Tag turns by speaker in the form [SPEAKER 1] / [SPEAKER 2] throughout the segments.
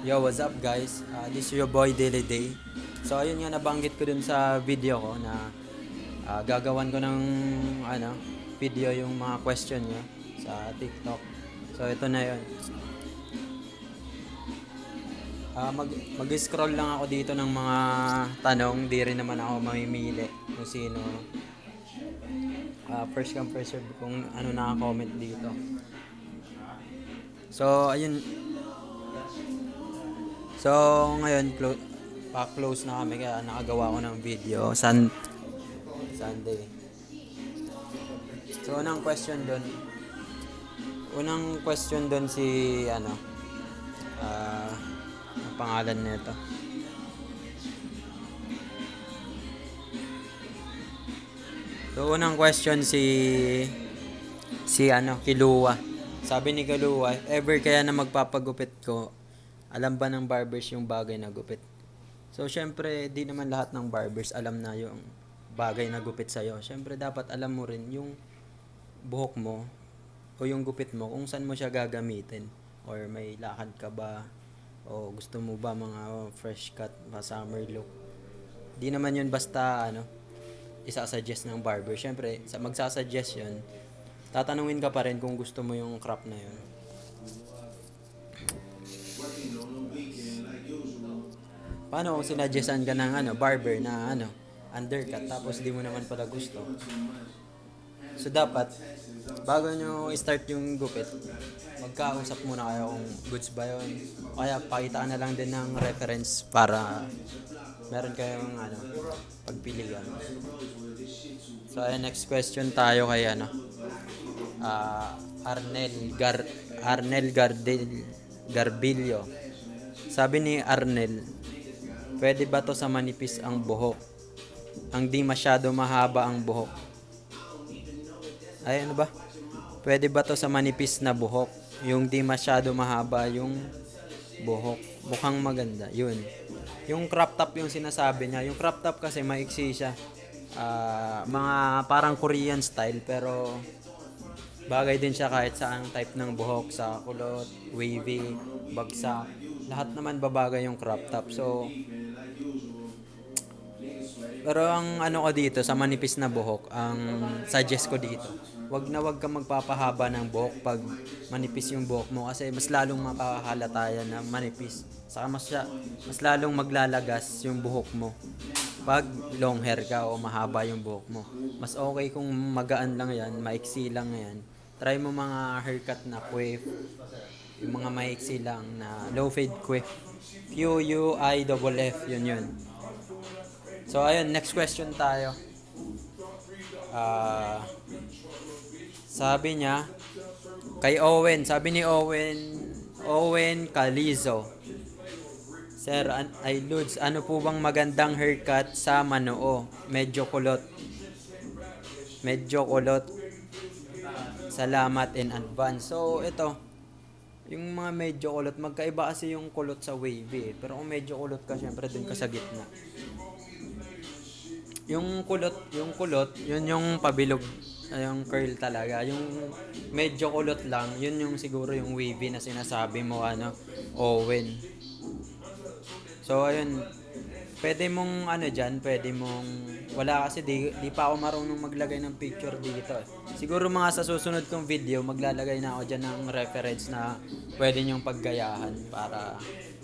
[SPEAKER 1] Yo, what's up guys? This is your boy Daily Day. So ayun nga nabanggit ko dun sa video ko na gagawan ko ng video yung mga question nyo sa TikTok. So ito na yun. Mag-scroll lang ako dito ng mga tanong. Di rin naman ako mamimili kung sino. First come first serve kung ano naka-comment dito. So ayun. So ngayon pa-close na kami kaya nakagawa ko ng video Sunday. So unang question doon si ang pangalan nito. So unang question si Kilua. Sabi ni Kilua, if ever kaya na magpapagupit ko, alam ba ng barbers yung bagay na gupit? So syempre, di naman lahat ng barbers alam na yung bagay na gupit sa'yo. Syempre dapat alam mo rin yung buhok mo o yung gupit mo kung saan mo siya gagamitin, or may lakad ka ba, o gusto mo ba mga fresh cut, mga summer look. Di naman yun basta isasuggest ng barber. Syempre sa magsasuggest yun, tatanungin ka pa rin kung gusto mo yung crop na yun. Paano kung sinadjestan ka ng barber na undercut tapos di mo naman pala gusto? So dapat bago nyo i-start yung gupit, magkausap muna kayo kung goods ba yun. Kaya pakitaan na lang din ng reference para meron kayong pagpilian. So next question tayo kay Arnel Garbillo. Sabi ni Arnel, pwede ba to sa manipis ang buhok? Ang di masyado mahaba ang buhok. Ay, ano ba? Pwede ba to sa manipis na buhok? Yung di masyado mahaba yung buhok. Mukhang maganda. Yun. Yung crop top yung sinasabi niya. Yung crop top kasi maiksi siya. Mga parang Korean style, pero bagay din siya kahit saang type ng buhok, sa kulot, wavy, bagsak. Lahat naman babagay yung crop top. So pero ang ko dito sa manipis na buhok, ang suggest ko dito, wag ka magpapahaba ng buhok pag manipis yung buhok mo, kasi mas lalong mapahalata yan na manipis. Saka mas lalong maglalagas yung buhok mo pag long hair ka o mahaba yung buhok mo. Mas okay kung magaan lang yan, maiksi lang yan. Try mo mga haircut na quiff, yung mga maiksi lang na low fade quiff. QUIFF, yun. So ayun, next question tayo. Sabi niya kay Owen, sabi ni Owen Calizo, Sir Lods, ano po bang magandang haircut sa Manoo? Medyo kulot. Salamat in advance. So ito, yung mga medyo kulot, magkaiba kasi yung kulot sa wavy. Pero kung medyo kulot ka, syempre dun ka sa gitna. Yung kulot, yun yung pabilog, yung curl talaga. Yung medyo kulot lang, yun yung siguro yung wavy na sinasabi mo, Owen. So ayun, pwede mong wala kasi di pa ako marunong maglagay ng picture dito. Siguro mga sa susunod kong video, maglalagay na ako dyan ng reference na pwede nyong paggayahan para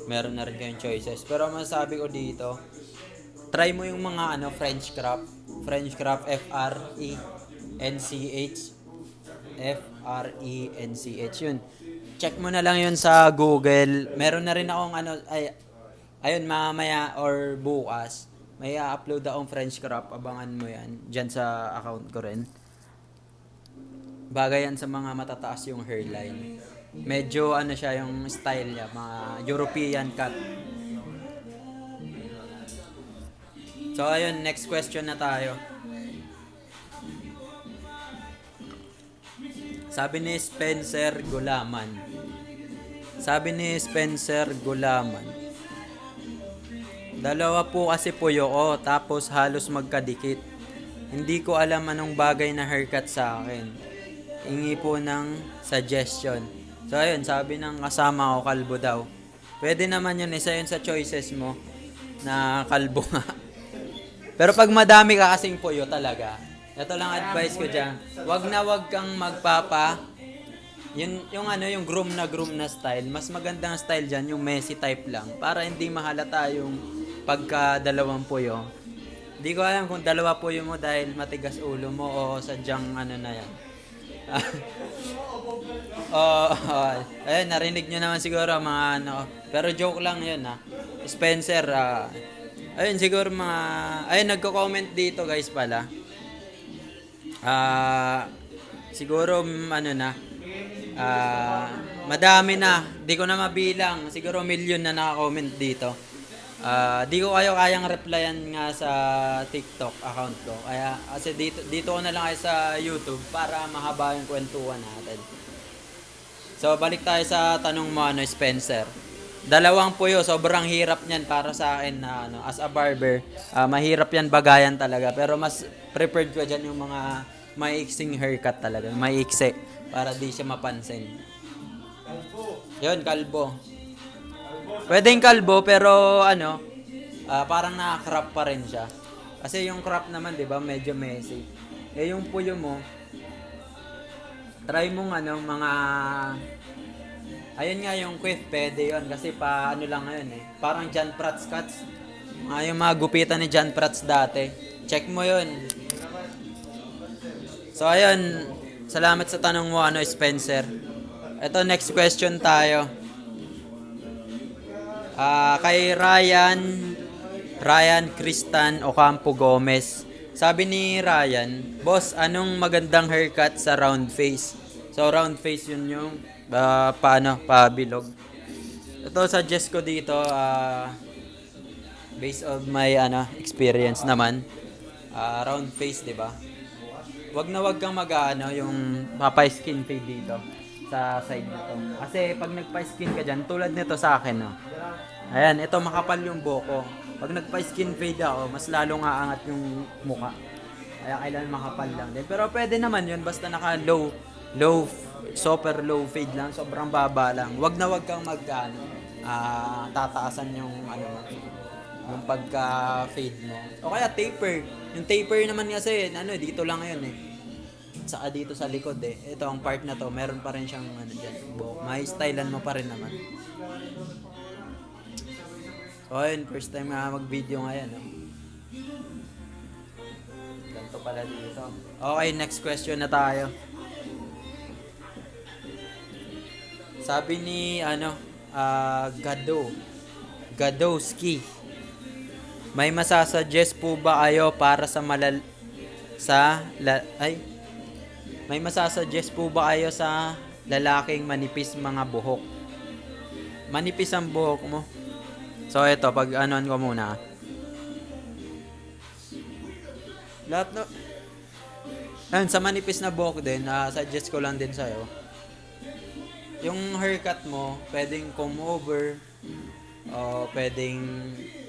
[SPEAKER 1] meron na rin kayong choices. Pero masasabi ko dito, try mo yung mga French crop, French yun. Check mo na lang yun sa Google. Meron na rin akong ayun, mamaya or bukas may upload akong French crop, abangan mo yan dyan sa account ko rin. Bagay yan sa mga matataas yung hairline. Medyo siya yung style niya, mga European cut. So ayun, next question na tayo. Sabi ni Spencer Gulaman, dalawa po kasi puyo ko, tapos halos magkadikit. Hindi ko alam anong bagay na haircut sa akin. Hingi po ng suggestion. So ayun, sabi ng kasama ko, kalbo daw. Pwede naman yun, isa yun sa choices mo na kalbo nga. Pero pag madami ka kasing puyo talaga, ito lang advice ko dyan, wag kang magpapa, yung ano, yung groom na style, mas magandang style dyan, yung messy type lang, para hindi mahalata yung pagka dalawang puyo. Hindi ko alam kung dalawa puyo mo dahil matigas ulo mo o sadyang ano na yan. Ayun, narinig nyo naman siguro mga ano. Pero joke lang yun ha. Spencer, ayun siguro mga, ayun nagko-comment dito guys pala. Siguro ano na, madami na. Di ko na mabilang. Siguro million na naka-comment dito. Di ko kayo kayang replyan nga sa TikTok account ko. Kaya kasi dito ko na lang kayo sa YouTube para mahaba yung kwentuhan natin. So balik tayo sa tanong mo ano, Spencer. Dalawang puyo, sobrang hirap niyan para sa akin na ano, as a barber. Mahirap yan bagayan talaga, pero mas preferred ko diyan yung mga maiiksing haircut talaga, maiiksi para di siya mapansin. Yun, kalbo. Pwedeng kalbo pero ano, parang naka-crop pa rin siya. Kasi yung crop naman, 'di ba, medyo messy. Yung puyo mo, try mong ano, mga ayun nga yung quiff, pwede yun. Kasi pa ano lang ngayon eh. Parang John Prats cuts. Yung mga gupitan ni John Prats dati. Check mo yun. So ayun, salamat sa tanong mo ano, Spencer. Ito, next question tayo. Kay Ryan Cristan Ocampo Gomez. Sabi ni Ryan, boss, anong magandang haircut sa round face? So round face yun yung pabilog. Ito suggest ko dito based on my experience naman. Round face, 'di ba? Wag kang yung mapa-skin fade dito sa side nito. Kasi pag nagpa-skin ka diyan, tulad nito sa akin, no. Ayan, ito makapal yung buhok ko. Pag nagpa-skin fade ako, mas lalong aangat yung mukha. Kaya kailangan makapal lang din. Pero pwede naman yun basta naka super low fade lang, sobrang baba lang. Wag kang tataasan yung yung pagka fade mo. O kaya taper. Yung taper naman kasi dito lang ngayon eh. Saka dito sa likod eh. Ito ang part na to, meron pa rin siyang diyan. May stylean mo pa rin naman. So ayun, first time mag-video ngayon. Ganito pala dito. Okay, next question na tayo. Sabi ni Gadowski. May masasuggest po ba kayo para sa May masasuggest po ba kayo sa lalaking manipis mga buhok? Manipis ang buhok mo. So ito, pag anuan ko muna. Sa manipis na buhok din, suggest ko lang din sa'yo. Yung haircut mo, pwedeng comb over, o pwedeng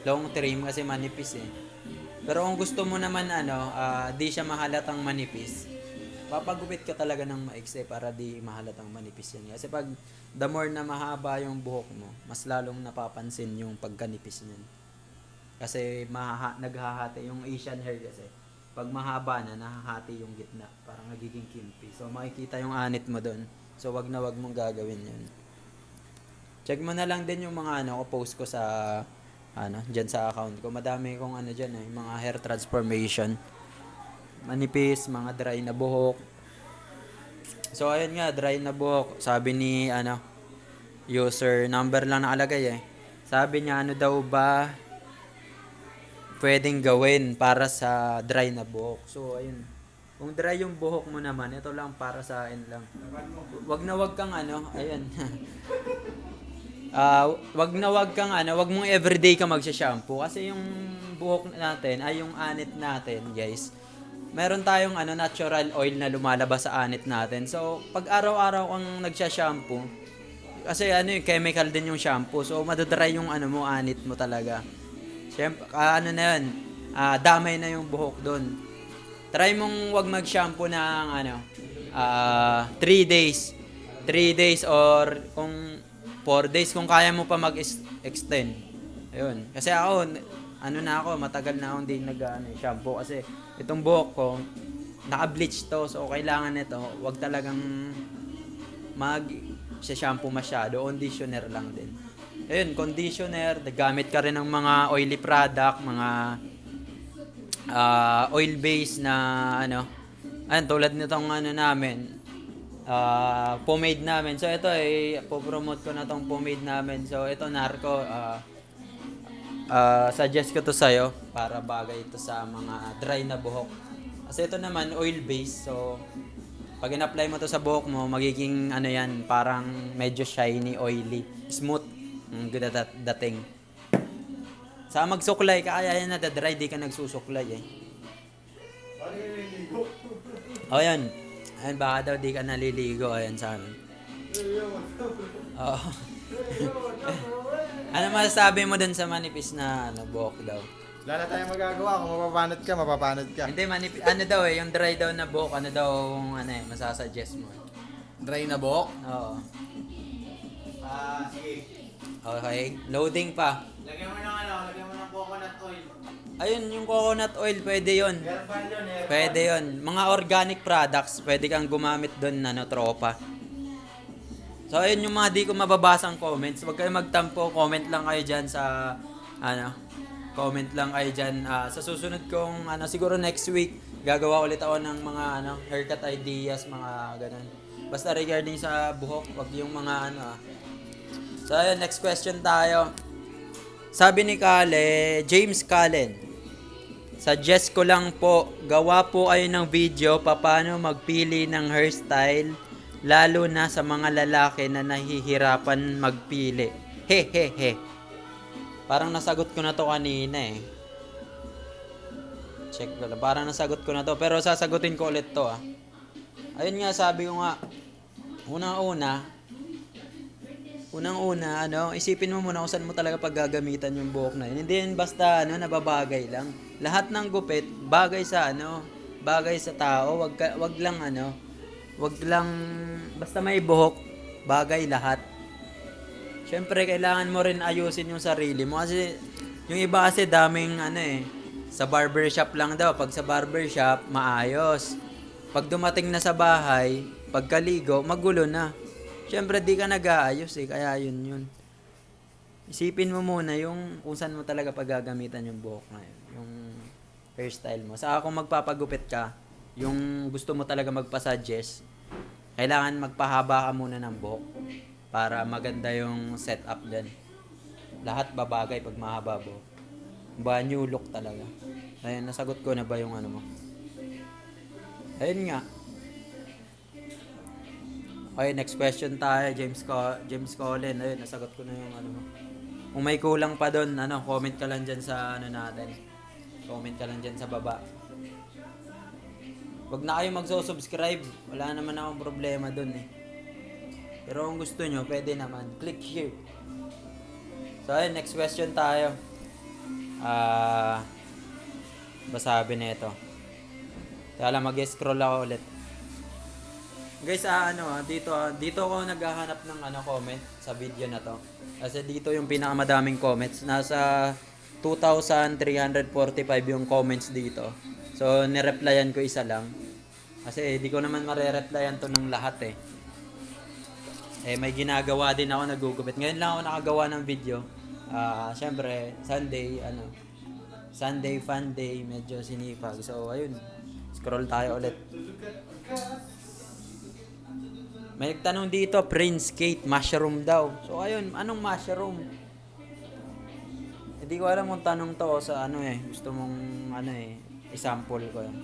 [SPEAKER 1] long trim kasi manipis eh. Pero kung gusto mo naman di siya mahalatang manipis, papagupit ka talaga ng maiksi para di mahalatang manipis yan. Kasi pag the more na mahaba yung buhok mo, mas lalong napapansin yung pagkanipis niyan. Kasi naghahati yung Asian hair kasi. Pag mahaba na, nahahati yung gitna. Parang nagiging kimpi. So makikita yung anit mo doon. So wag mong gagawin yun. Check mo na lang din yung mga post ko sa diyan sa account ko. Madami kong diyan mga hair transformation. Manipis, mga dry na buhok. So ayun nga, dry na buhok. Sabi ni user, number lang nakalagay eh. Sabi niya daw ba pwedeng gawin para sa dry na buhok. So ayun. Kung dry yung buhok mo naman, ito lang para sa akin lang. Wag kang ayun. Wag mong everyday ka magsha-shampoo kasi yung buhok natin ay yung anit natin, guys. Meron tayong natural oil na lumalabas sa anit natin. So, pag araw-araw kang nagsha-shampoo, kasi yung chemical din yung shampoo. So, madadry yung mo, anit mo talaga. Siyempre, na yun, damay na yung buhok doon. Try mong wag mag-shampoo ng 3 days. 3 days or kung 4 days kung kaya mo pa mag-extend. Ayun. Kasi ako, ano na ako, matagal na akong hindi shampoo kasi itong buhok ko, naka-bleach to. So, kailangan nito, wag talagang shampoo masyado. Conditioner lang din. Ayun, conditioner. Nagamit ka rin ng mga oily product, mga oil-based na ayun, tulad nitong namin, pomade namin. So ito ay po-promote ko na tong pomade namin. So ito Narco, suggest ko to sa'yo para bagay ito sa mga dry na buhok. Kasi ito naman oil based. So pag in-apply mo to sa buhok mo, magiging yan, parang medyo shiny, oily, smooth. Good at dating. Sa magsuklay ka, kaya yan na dry, di ka nagsusuklay eh. O yan. Ayun, baka daw di ka naliligo. Ayan sa amin. Oo. Ano masasabi mo dun sa manipis na buhok daw?
[SPEAKER 2] Wala na tayong magagawa. Kung mapapanot ka.
[SPEAKER 1] Hindi, daw yung dry daw na buhok, masasuggest mo?
[SPEAKER 2] Dry na buhok?
[SPEAKER 1] Oo.
[SPEAKER 2] Sige.
[SPEAKER 1] Okay, loading pa.
[SPEAKER 2] Lagyan mo ng coconut oil.
[SPEAKER 1] Ayun, yung coconut oil, pwede yun.
[SPEAKER 2] Herbal yun, herbal.
[SPEAKER 1] Pwede yun. Mga organic products, pwede kang gumamit doon, tropa. So, ayun yung mga di ko mababasang comments. Huwag kayo magtampo, comment lang kayo dyan sa, comment lang kayo dyan. Sa susunod kong, siguro next week, gagawa ulit ako ng mga, haircut ideas, mga ganun. Basta regarding sa buhok, wag yung mga, So, ayun, next question tayo. Sabi ni James Callen, suggest ko lang po, gawa po kayo ng video paano magpili ng hairstyle, lalo na sa mga lalaki na nahihirapan magpili. He. Parang nasagot ko na to kanina eh. Check ko lang. Parang nasagot ko na to. Pero sasagutin ko ulit to. Ayun nga, sabi ko nga, Unang-una, isipin mo muna kung saan mo talaga paggagamitan yung buhok na yun. Hindi yun basta, nababagay lang. Lahat ng gupit, bagay sa, bagay sa tao. Wag lang, basta may buhok, bagay lahat. Siyempre, kailangan mo rin ayusin yung sarili mo. Kasi, yung iba kasi daming, sa barbershop lang daw. Pag sa barbershop, maayos. Pag dumating na sa bahay, pagkaligo, magulo na. Siyempre, di ka nag-aayos kaya yun. Isipin mo muna yung kung saan mo talaga paggagamitan yung buhok ngayon, yung hairstyle mo. Saka kung magpapagupit ka, yung gusto mo talaga magpasuggest, kailangan magpahaba ka muna ng buhok para maganda yung setup din. Lahat babagay pag mahaba buhok. New look talaga. Ayun, nasagot ko na ba yung mo? Ayun nga. Okay, next question tayo, James Colin. Ayun, nasagot ko na yung mo. Kung may kulang pa doon, comment ka lang dyan sa natin. Comment ka lang dyan sa baba. Wag na kayo magso-subscribe. Wala naman akong problema doon eh. Pero kung gusto nyo, pwede naman. Click here. So, ayun, next question tayo. Basabi na ito. Kaya lang, mag-scroll ako ulit. Guys, dito ako naghahanap ng comment sa video na to. Kasi dito yung pinakamadaming comments. Nasa 2,345 yung comments dito. So, nireplyan ko isa lang. Kasi di ko naman mare-replyan to ng lahat may ginagawa din ako, nagugupit. Ngayon lang ako nakagawa ng video. Syempre, Sunday fun day, medyo sinipag. So, ayun. Scroll tayo ulit. May nagtanong dito, Prince Kate, mushroom daw. So, ayun, anong mushroom? Hindi ko alam kung tanong to sa gusto mong i-sample ko yan.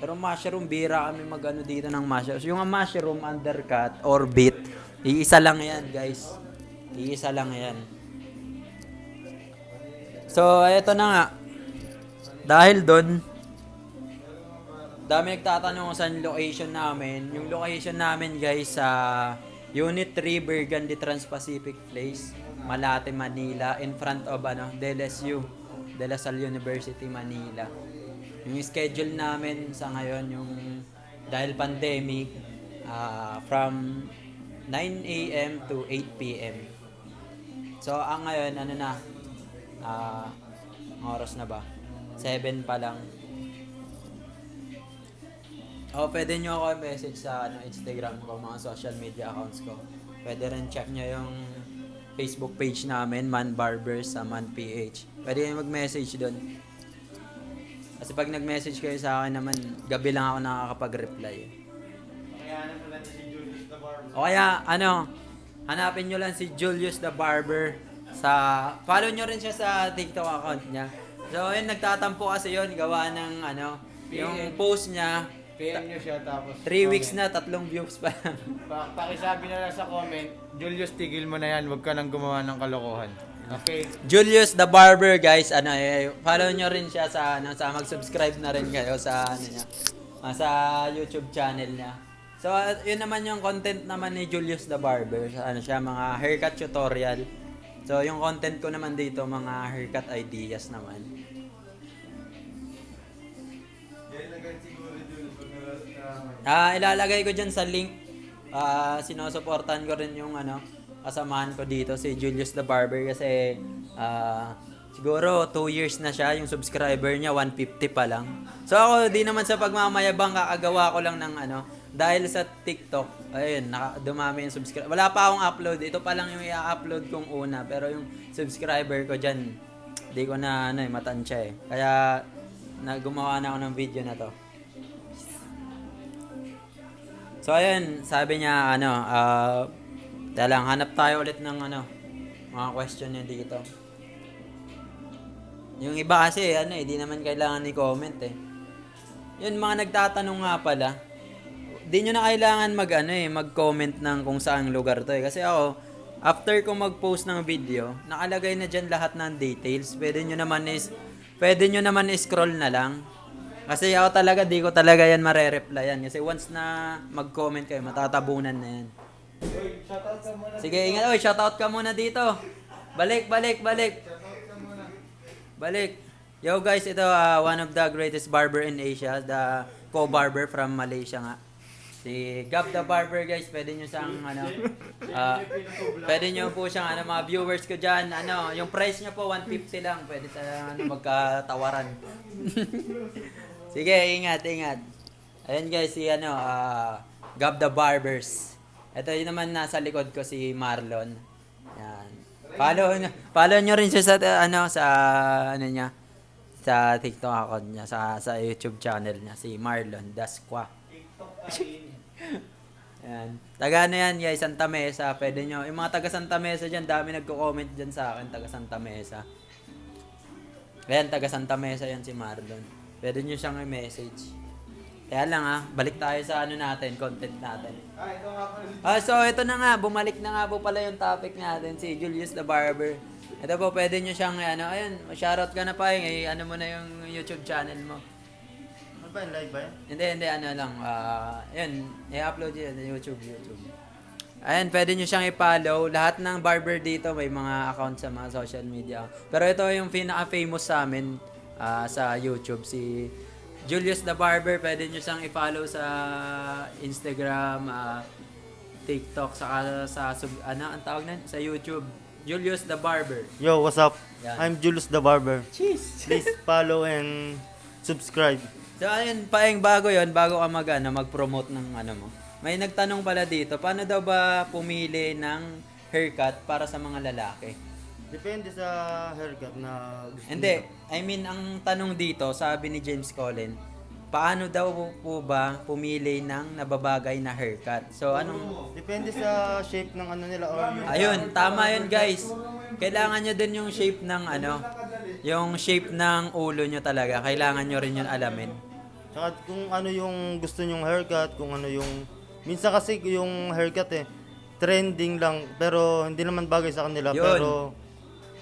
[SPEAKER 1] Pero mushroom, bira kami dito ng mushroom. So, yung mushroom, undercut, orbit, iisa lang yan, guys. Iisa lang yan. So, eto na nga. Dahil doon, dami nagtatanong kung saan yung location namin. Yung location namin, guys, sa Unit 3 Burgundy Trans-Pacific Place, Malate, Manila, in front of DLSU, De La Salle University, Manila. Yung schedule namin sa ngayon, dahil pandemic, from 9 a.m. to 8 p.m. So, ang ngayon, ano na, ang oras na ba? 7 pa lang. O, pwede nyo ako message sa Instagram ko, mga social media accounts ko. Pwede rin check nyo yung Facebook page namin, Man Barbers sa Man PH. Pwede nyo mag-message doon. Kasi pag nag-message kayo sa akin naman, gabi lang ako nakakapag-reply.
[SPEAKER 2] Kaya ano mo lang si Julius the Barber.
[SPEAKER 1] O kaya, hanapin nyo lang si Julius the Barber follow nyo rin siya sa TikTok account niya. So, yun, nagtatampo kasi yun, gawa ng, yung post niya,
[SPEAKER 2] PM nyo siya tapos
[SPEAKER 1] 3 weeks na, 3 views pa lang.
[SPEAKER 2] Pakisabi na lang sa comment, Julius, tigil mo na yan, huwag ka nang gumawa ng kalokohan. Okay?
[SPEAKER 1] Julius the Barber, guys, follow nyo rin siya sa mag-subscribe na rin kayo sa niya, sa YouTube channel niya. So, yun naman yung content naman ni Julius the Barber. Siya, mga haircut tutorial. So, yung content ko naman dito, mga haircut ideas naman. Ilalagay ko dyan sa link. Sinusuportahan ko rin yung kasamahan ko dito, si Julius the Barber, kasi siguro 2 years na siya, yung subscriber niya 150 pa lang. So ako, di naman sa pagmamayabang, kakagawa ko lang ng dahil sa TikTok, ayun, dumami yung subscriber. Wala pa akong upload, ito pa lang yung i-upload kong una, pero yung subscriber ko dyan, di ko na matansya eh. Kaya gumawa na ako ng video na to. So ayun, sabi niya lang, hanap tayo ulit ng mga question niya dito. Yung iba kasi di naman kailangan i-comment eh. Yun, mga nagtatanong nga pala. Di nyo na kailangan mag-comment ng kung saang lugar to eh. Kasi ako, after ko mag-post ng video, nakalagay na dyan lahat ng details. Pwede nyo naman scroll na lang. Kasi ako talaga, di ko talaga yan mare-replyan. Kasi once na mag-comment kayo, matatabunan na yan.
[SPEAKER 2] Shoutout ka muna.
[SPEAKER 1] Sige, ingat. Shoutout ka muna dito. Balik. Balik. Yo guys, ito one of the greatest barber in Asia. The co-barber from Malaysia nga. Si Gab the Barber, guys. Pwede nyo siyang, pwede nyo po siyang, mga viewers ko dyan, yung price niya po, 150 lang. Pwede sa, magkatawaran. Sige, ingat. Ayan guys, si Gab the Barbers. Ito yun naman nasa likod ko, si Marlon. Yan. Follow nyo rin siya sa sa TikTok account niya, sa YouTube channel niya, si Marlon Dasqua. Yan. Taga yan guys, Santa Mesa. Pwede nyo, yung mga taga Santa Mesa dyan, dami nagko-comment dyan sa akin, taga Santa Mesa. Ayan, taga Santa Mesa yan si Marlon. Pwede nyo siyang i-message. Kaya lang balik tayo sa natin, content natin.
[SPEAKER 2] Ito nga pala.
[SPEAKER 1] So ito na nga, bumalik na nga po pala yung topic natin, si Julius the Barber. Ito po, pwede nyo siyang, ayun, shoutout ka na pa mo na yung YouTube channel mo.
[SPEAKER 2] Ano ba yung live ba yan?
[SPEAKER 1] Hindi, lang, ayun, i-upload yun sa YouTube. Ayun, pwede nyo siyang i-follow. Lahat ng barber dito may mga account sa mga social media. Pero ito yung pinaka-famous sa amin sa YouTube, si Julius the Barber. Pwede nyo siyang i-follow sa Instagram, TikTok, saka ang tawag na? Sa YouTube. Julius the Barber.
[SPEAKER 3] Yo, what's up?
[SPEAKER 1] Yan.
[SPEAKER 3] I'm Julius the Barber.
[SPEAKER 1] Cheese!
[SPEAKER 3] Please follow and subscribe.
[SPEAKER 1] So ayun, bago mag-promote ng mo. May nagtanong pala dito, paano daw ba pumili ng haircut para sa mga lalaki?
[SPEAKER 3] Depende sa haircut na gusto
[SPEAKER 1] Hindi,
[SPEAKER 3] nila.
[SPEAKER 1] I mean, ang tanong dito, sabi ni James Colin, paano daw po ba pumili ng nababagay na haircut? So
[SPEAKER 3] Depende sa shape ng nila or yung...
[SPEAKER 1] ayun, tama yun guys. Kailangan nyo din yung shape ng yung shape ng ulo nyo talaga. Kailangan nyo rin yun alamin.
[SPEAKER 3] Tsaka kung ano yung gusto nyong haircut, kung ano yung... Minsan kasi yung haircut trending lang, pero hindi naman bagay sa kanila.
[SPEAKER 1] Yun.
[SPEAKER 3] Pero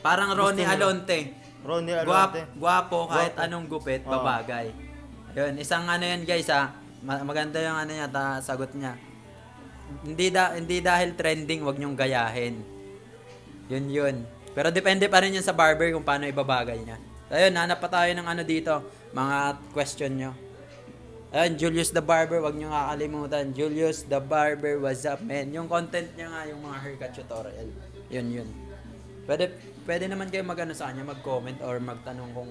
[SPEAKER 1] Parang Ronnie
[SPEAKER 3] Gusto nila.
[SPEAKER 1] Alonte.
[SPEAKER 3] Ronnie Alonte.
[SPEAKER 1] Gwapo kahit
[SPEAKER 3] Gwapo.
[SPEAKER 1] anong gupit,
[SPEAKER 3] Oo.
[SPEAKER 1] babagay. Yun, isang yan guys maganda yung niya, sagot niya. Hindi dahil trending, wag nyong gayahin. Yun. Pero depende pa rin yan sa barber kung paano ibabagay niya. Ayun, hanap pa tayo ng dito, mga question nyo. Ayun, Julius the Barber, wag nyo kakalimutan. Julius the Barber, what's up man? Yung content niya nga, yung mga haircut tutorial. Yun. Pwede naman kayo mag-ano sa kanya, mag-comment or magtanong kung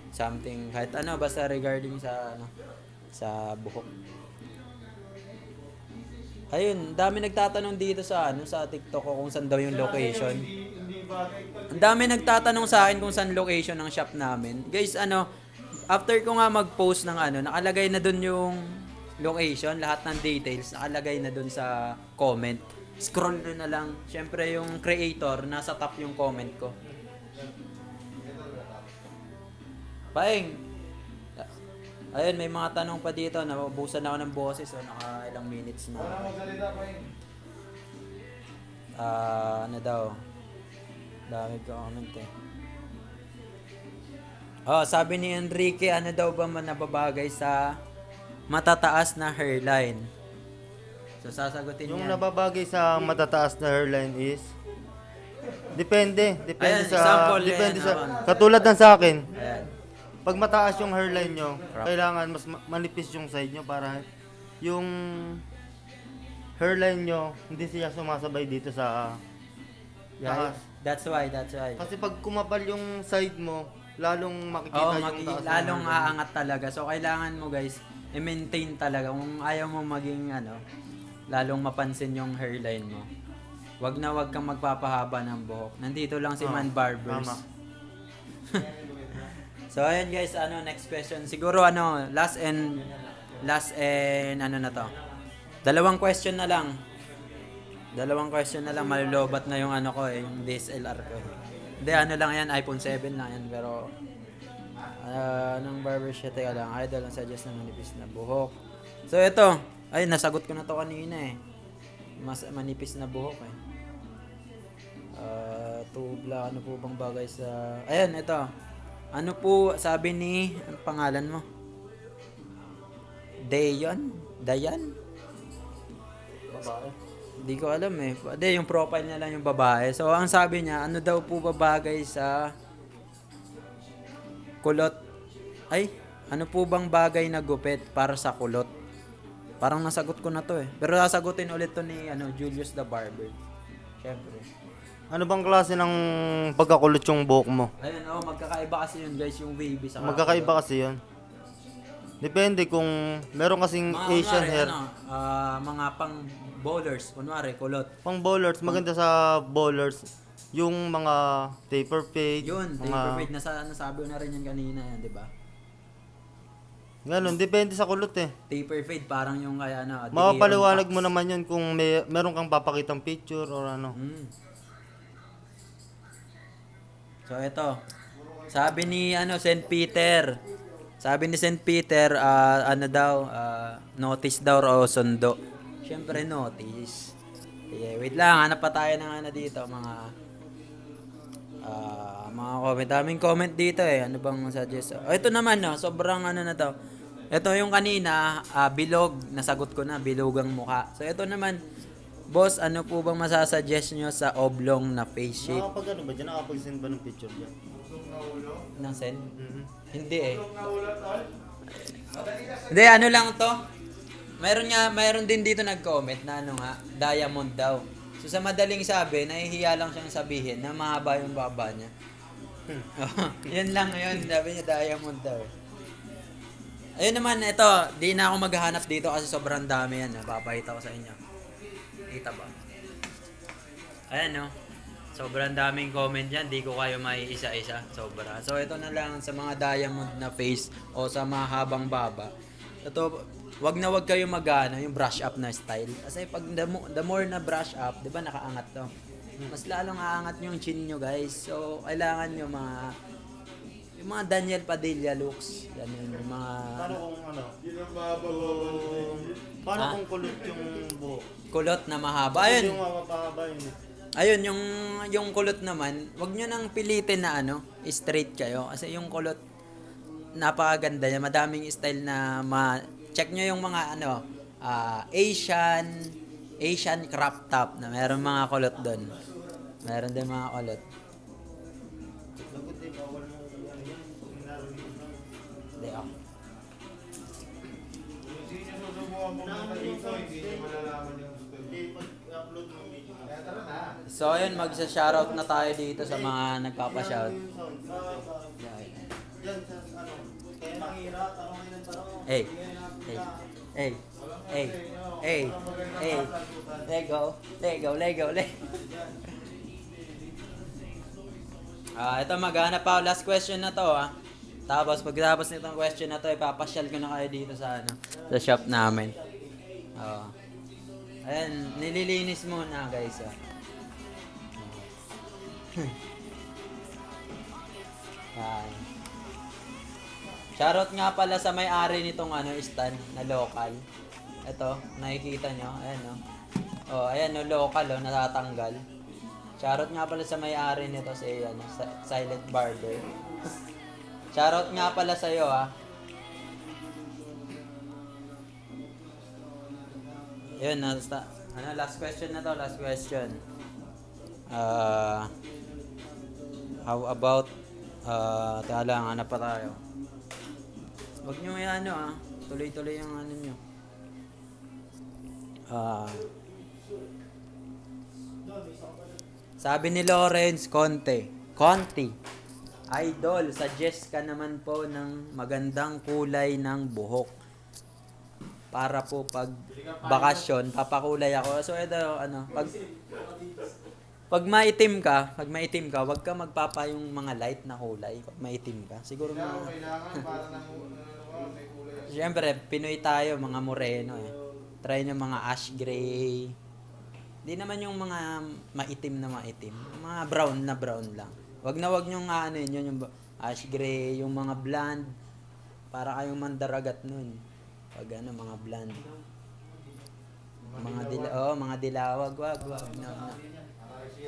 [SPEAKER 1] something, kahit ano, basta regarding sa, ano, sa buhok. Ayun, dami nagtatanong dito sa, ano, sa TikTok ko kung saan daw yung location. Ang dami nagtatanong sa akin kung saan location ng shop namin. Guys, ano, after ko nga mag-post ng ano, nakalagay na dun yung location, lahat ng details, nakalagay na dun sa comment. Scroll nyo na lang. Siyempre yung creator, nasa top yung comment ko. Paeng! Ayun, may mga tanong pa dito. Naubusan ako ng boses. So, naka ilang minutes na. Ano daw? Dami comment eh. Oh, sabi ni Enrique, ano daw ba nababagay sa matataas na hairline? So, sasagutin
[SPEAKER 3] Yung
[SPEAKER 1] yan.
[SPEAKER 3] nababagay sa matataas na hairline is depende
[SPEAKER 1] Ayan,
[SPEAKER 3] sa
[SPEAKER 1] example,
[SPEAKER 3] depende
[SPEAKER 1] yan,
[SPEAKER 3] sa
[SPEAKER 1] naman.
[SPEAKER 3] katulad ng sa akin.
[SPEAKER 1] Ayan.
[SPEAKER 3] Pag mataas yung hairline nyo,
[SPEAKER 1] Crop.
[SPEAKER 3] kailangan mas manipis yung side nyo para yung hairline nyo hindi siya sumasabay dito sa
[SPEAKER 1] Yeah,
[SPEAKER 3] taas.
[SPEAKER 1] that's why.
[SPEAKER 3] Kasi pag kumapal yung side mo, lalong makikita
[SPEAKER 1] Oo,
[SPEAKER 3] yung taas. ng
[SPEAKER 1] lalong
[SPEAKER 3] hairline.
[SPEAKER 1] aangat talaga. So, kailangan mo guys, i-maintain talaga. Kung ayaw mo maging ano, lalong mapansin yung hairline mo. Wag kang magpapahaba ng buhok. Nandito lang si Man Barbers.
[SPEAKER 3] Tama.
[SPEAKER 1] So, ayan guys, ano, next question. Siguro, ano, last and, ano na to. Dalawang question na lang, malulobat na yung ano ko yung DSLR ko. Hindi, ano lang yan, iPhone 7 lang yan, pero, anong barbershop, teka lang, idol ang suggest ng manipis na buhok. So, ito, ay, nasagot ko na to kanina eh. Mas manipis na buhok eh. Tubla, ano po bang bagay sa... Ayan, ito. Ano po, sabi ni... Ano pangalan mo? Dayan?
[SPEAKER 3] Babae.
[SPEAKER 1] Hindi ko alam eh. Hindi, yung profile niya lang yung babae. So, ang sabi niya, ano daw po ba bagay sa... kulot? Ay, ano po bang bagay na gupit para sa kulot? Parang nasagot ko na to eh. Pero sasagutin ulit to ni Julius the Barber. Syempre.
[SPEAKER 3] Ano bang klase ng pagkakulot yung buhok mo?
[SPEAKER 1] Ayun, magkakaiba kasi yun guys, yung wavy sa
[SPEAKER 3] Magkakaiba kasi yun. Depende kung meron kasing
[SPEAKER 1] mga
[SPEAKER 3] Asian
[SPEAKER 1] kunwari,
[SPEAKER 3] hair.
[SPEAKER 1] Mga pang bowlers, kunwari, kulot.
[SPEAKER 3] Pang bowlers, maganda sa bowlers. Yung mga taper fade.
[SPEAKER 1] Yun,
[SPEAKER 3] mga...
[SPEAKER 1] taper fade, nasabi ko na rin yan kanina yan, di ba?
[SPEAKER 3] Ganun, depende sa kulot eh.
[SPEAKER 1] Taper fade, parang yung kaya
[SPEAKER 3] Mapapaliwanag mo naman yun kung meron kang papakitang picture or ano.
[SPEAKER 1] So, ito. Sabi ni St. Peter. Sabi ni St. Peter, notice daw o sundo. Siyempre, notice. Okay, wait lang, hanap pa tayo ng dito, mga comment. Daming comment dito eh. Ano bang suggest? Oh, ito naman, no, sobrang na to. Ito yung kanina, bilog. Nasagot ko na, bilogang mukha. So, ito naman, boss, ano po bang masasuggest nyo sa oblong na face shape?
[SPEAKER 3] Nakapag ano ba dyan? Nakapag-send ba ng picture dyan?
[SPEAKER 1] Ng send?
[SPEAKER 3] Mhm.
[SPEAKER 1] Hindi eh. Hindi, ano lang to. Mayroon din dito nag-comment na diamond daw. So sa madaling sabi, nahihiya lang siyang sabihin na mahaba yung baba niya. Yun lang yun, sabi niya diamond daw. Ayun naman, ito, di na ako maghahanap dito kasi sobrang dami yan. Papakita ko sa inyo. Kita ba? Ayan no. Sobrang daming comment dyan. Di ko kayo may isa-isa. Sobra. So ito na lang sa mga diamond na face o sa mahabang baba. Ito, wag kayo yung brush up na style. Kasi pag the more na brush up, di ba nakaangat to? Mas lalong aangat yung chin nyo guys. So kailangan nyo yung mga Daniel Padilla looks. Yan yung mga...
[SPEAKER 3] Paano kung ano? Paano kung kulot yung buhok?
[SPEAKER 1] kulot na mahaba. Ayun.
[SPEAKER 3] Yung mapahaba yun eh.
[SPEAKER 1] Ayun, yung kulot naman, wag nyo nang pilitin na straight kayo. Kasi yung kulot, napakaganda niya. Madaming style na check nyo yung mga Asian crop top na meron mga kulot doon. Meron din mga kulot. Hindi ako. So ayun, magsa-shoutout na tayo dito sa mga nagpapa-shout. Hey, hey, hey, hey, hey, hey. Lego, Lego, Lego, Lego. Ito maghanap pa ako. Last question na to Tapos pagkatapos nitong question na to, ipapasyal ko na kayo dito sa sa shop namin. Ayan, nililinis muna guys Ayan. Shoutout nga pala sa may-ari nitong stand na local. Ito, nakikita nyo. Ayan ayan local natatanggal. Shoutout nga pala sa may-ari nito si Silent Barber. Shoutout nga pala sa iyo Yun, last question na to, last question. How about teka lang, hanap pa tayo. Huwag nyo tuloy-tuloy yung nyo. Sabi ni Lawrence Conti, Idol, suggest ka naman po ng magandang kulay ng buhok. Para po pag bakasyon, papakulay ako. So ito, pag maitim ka, wag ka magpapa yung mga light na kulay. Pag maitim ka, siguro
[SPEAKER 2] Kailangan para may kulay.
[SPEAKER 1] Siyempre, Pinoy tayo, mga moreno Try nyo mga ash gray. Di naman yung mga maitim na maitim. Mga brown na brown lang. Wag nyo yun yung ash gray, yung mga blonde. Para kayong mandaragat nun. Pag mga blonde. Mga dilawag, wag. No.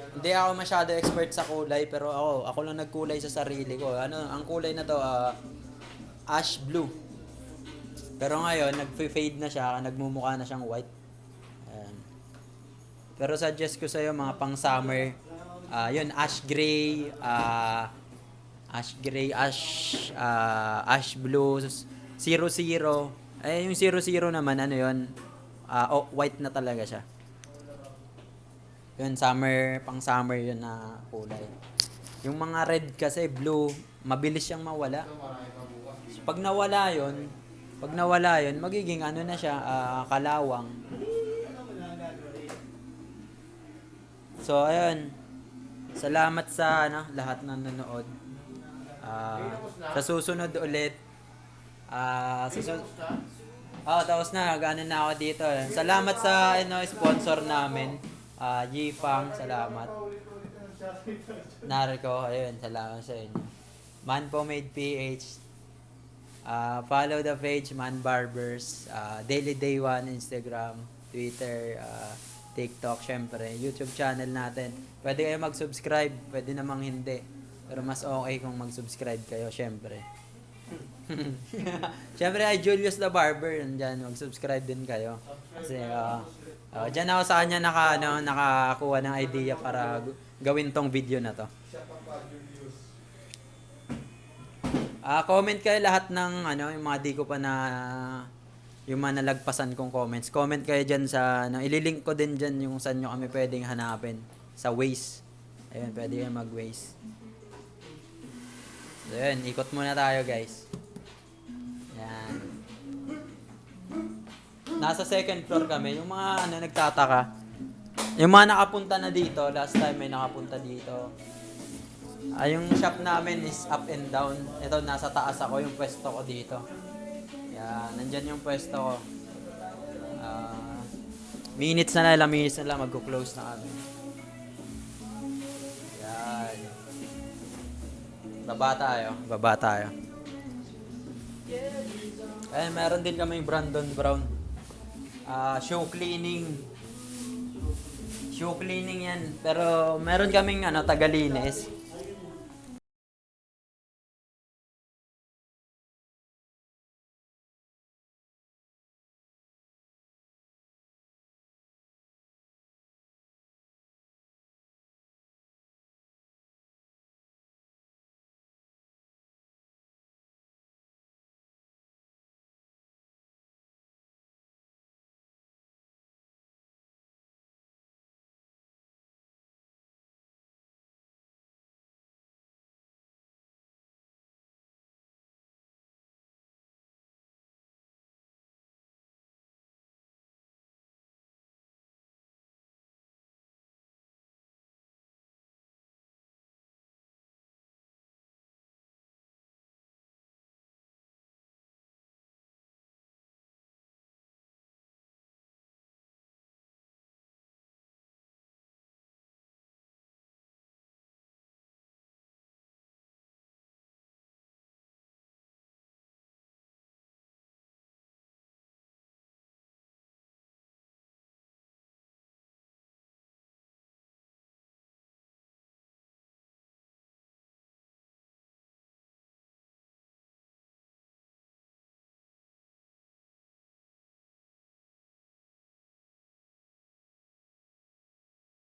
[SPEAKER 1] Hindi ako masyado expert sa kulay, pero ako lang nagkulay sa sarili ko. Ang kulay na to, ash blue. Pero ngayon, nag-fade na siya, nagmumukha na siyang white. Ayan. Pero suggest ko sa iyo mga pang-summer, yun, ash gray, ash blue, 00. Yung 00 naman, white na talaga siya. Yun, pang-summer yun na kulay. Yung mga red kasi, blue, mabilis siyang mawala. So, pag nawala yun, magiging na siya, kalawang. So, ayun. Salamat sa lahat ng nanood. Sa susunod ulit, tapos na, gano'n na ako dito. Salamat sa sponsor namin. Yifang, salamat. Narco, ayun, salamat sa inyo. Man Pomade PH. Follow the page Man Barbers. Daily Day One, Instagram, Twitter, TikTok, syempre. YouTube channel natin. Pwede kayo mag-subscribe, pwede namang hindi. Pero mas okay kung mag-subscribe kayo, syempre. Syempre ay Julius the Barber, diyan mag-subscribe din kayo. Kasi diyan ako sa kanya nakakuha ng idea para gawin tong video na to. Comment kayo lahat ng yung mga di ko pa yung mga nalagpasan kong comments. Comment kayo diyan sa ililink ko din diyan yung saan nyo kami pwedeng hanapin sa Waze. Ayun, pwede kayo mag-Waze. So, yun, ikot muna tayo, guys. Yan. Nasa second floor kami. Yung mga nagtataka. Yung mga nakapunta na dito. Last time may nakapunta dito. Yung shop namin is up and down. Ito, nasa taas ako. Yung pwesto ko dito. Yan. Nandyan yung pwesto ko. Minutes na lang. Magko-close na kami. Yan. Baba tayo. Meron din kaming Brandon Brown. Show cleaning yan. Pero meron kaming tagalinis.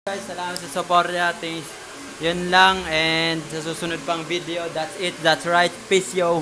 [SPEAKER 1] Guys, salamat sa support natin. Yun lang, and sa susunod pang video, that's it, that's right. Peace yo.